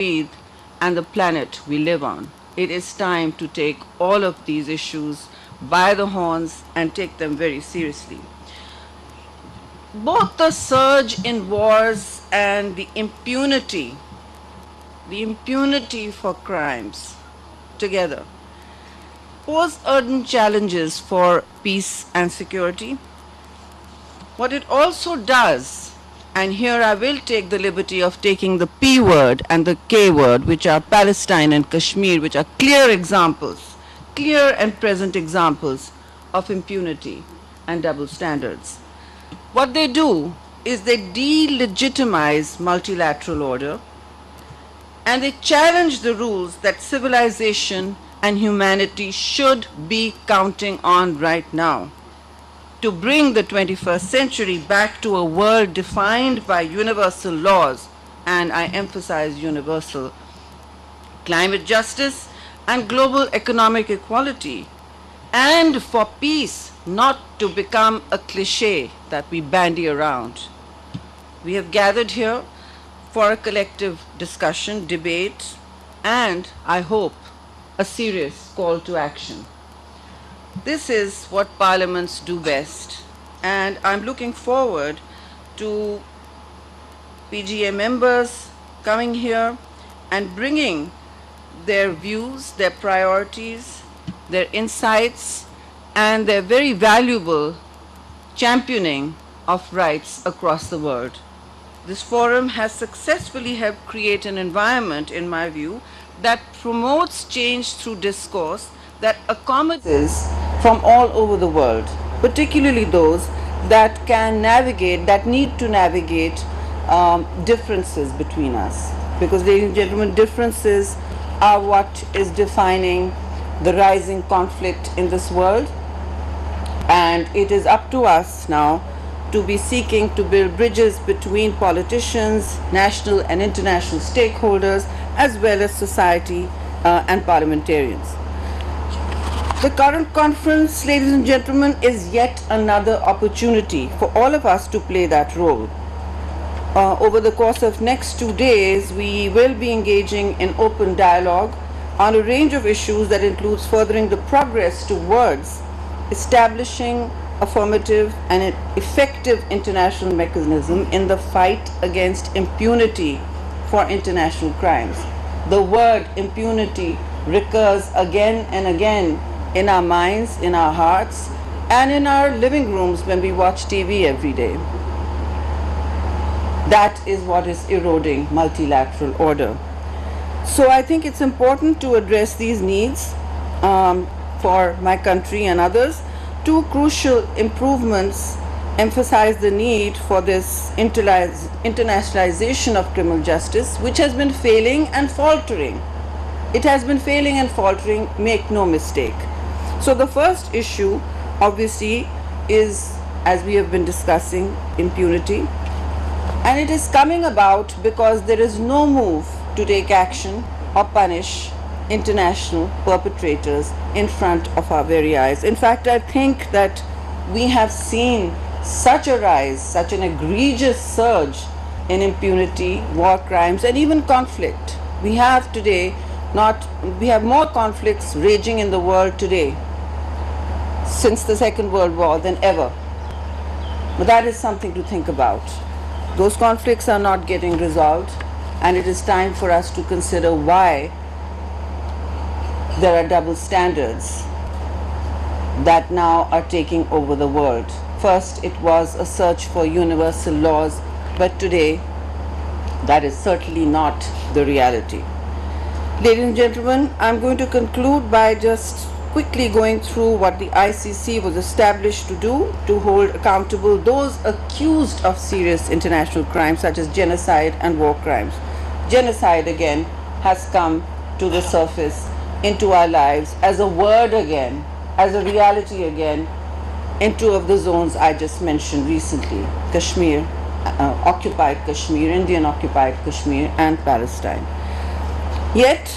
breathe and the planet we live on. It is time to take all of these issues by the horns and take them very seriously. Both the surge in wars and the impunity for crimes together pose urgent challenges for peace and security. What it also does, and here I will take the liberty of taking the P word and the K word, which are Palestine and Kashmir, which are clear examples, clear and present examples of impunity and double standards. What they do is they delegitimize multilateral order, and they challenge the rules that civilization and humanity should be counting on right now to bring the 21st century back to a world defined by universal laws, and I emphasize universal, climate justice and global economic equality, and for peace not to become a cliche that we bandy around. We have gathered here for a collective discussion, debate, and I hope a serious call to action. This is what parliaments do best, and I'm looking forward to PGA members coming here and bringing their views, their priorities, their insights, and their very valuable championing of rights across the world. This forum has successfully helped create an environment, in my view, that promotes change through discourse that accommodates from all over the world, particularly those that can navigate, that need to navigate differences between us. Because, ladies and gentlemen, differences are what is defining the rising conflict in this world, and it is up to us now to be seeking to build bridges between politicians, national and international stakeholders, as well as society and parliamentarians. The current conference, ladies and gentlemen, is yet another opportunity for all of us to play that role. Over the course of next 2 days, we will be engaging in open dialogue on a range of issues that includes furthering the progress towards establishing affirmative and effective international mechanism in the fight against impunity for international crimes. The word impunity recurs again and again in our minds, in our hearts, and in our living rooms when we watch TV every day. That is what is eroding multilateral order. So I think it's important to address these needs for my country and others. Two crucial improvements emphasize the need for this internationalization of criminal justice, which has been failing and faltering. It has been failing and faltering, make no mistake. So the first issue, obviously, is, as we have been discussing, impunity. And it is coming about because there is no move to take action or punish international perpetrators in front of our very eyes. In fact, I think that we have seen such a rise, such an egregious surge in impunity, war crimes, and even conflict. We have more conflicts raging in the world today since the Second World War than ever. But that is something to think about. Those conflicts are not getting resolved, and it is time for us to consider why there are double standards that now are taking over the world. First, it was a search for universal laws, but today that is certainly not the reality. Ladies and gentlemen, I'm going to conclude by just quickly going through what the ICC was established to do, to hold accountable those accused of serious international crimes such as genocide and war crimes. Genocide again has come to the surface into our lives as a word again, as a reality again, in two of the zones I just mentioned recently, Kashmir, occupied Kashmir, Indian occupied Kashmir, and Palestine. Yet,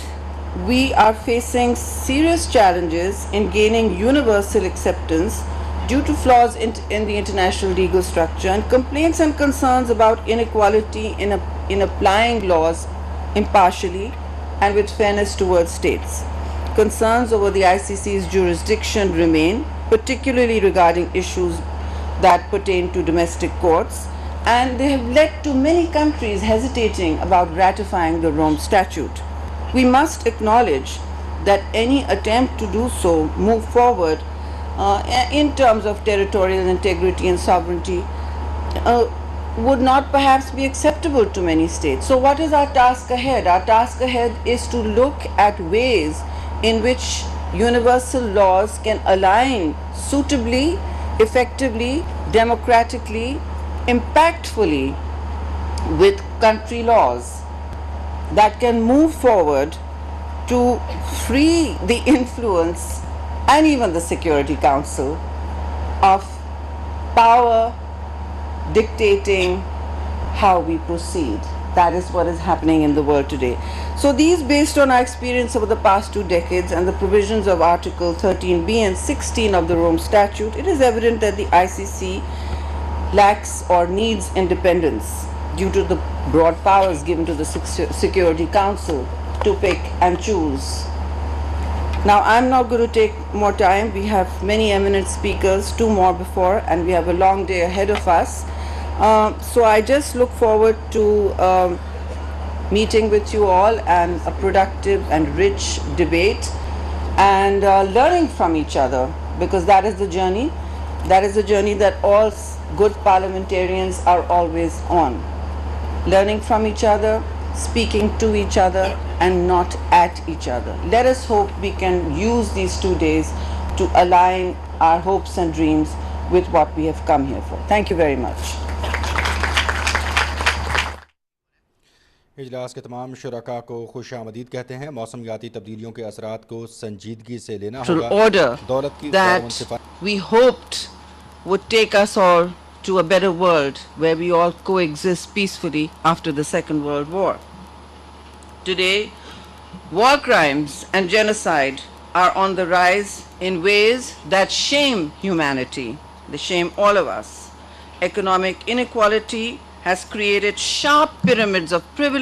we are facing serious challenges in gaining universal acceptance due to flaws in the international legal structure, and complaints and concerns about inequality in applying laws impartially, and with fairness towards states. Concerns over the ICC's jurisdiction remain, particularly regarding issues that pertain to domestic courts, and they have led to many countries hesitating about ratifying the Rome Statute. We must acknowledge that any attempt to do so, move forward in terms of territorial integrity and sovereignty, would not perhaps be acceptable to many states. So, what is our task ahead? Our task ahead is to look at ways in which universal laws can align suitably, effectively, democratically, impactfully with country laws that can move forward to free the influence and even the Security Council of power dictating how we proceed. That is what is happening in the world today. So these, based on our experience over the past 2 decades and the provisions of Article 13b and 16 of the Rome Statute, it is evident that the ICC lacks or needs independence due to the broad powers given to the Security Council to pick and choose. Now, I'm not going to take more time. We have many eminent speakers, 2 more before, and we have a long day ahead of us. So I just look forward to meeting with you all and a productive and rich debate and learning from each other, because that is the journey. That is the journey that all good parliamentarians are always on. Learning from each other, speaking to each other, and not at each other. Let us hope we can use these 2 days to align our hopes and dreams with what we have come here for. Thank you very much. इजलास के तमाम शुरका को खुश आमदीद कहते हैं। मौसमियाती तब्दीलियों के असरात को संजीदगी से लेना होगा। Order दौलत की that we hoped would take us all to a better world where we all coexist peacefully after the Second World War. Today, war crimes and genocide are on the rise in ways that shame humanity. They shame all of us. Economic inequality has created sharp pyramids of privilege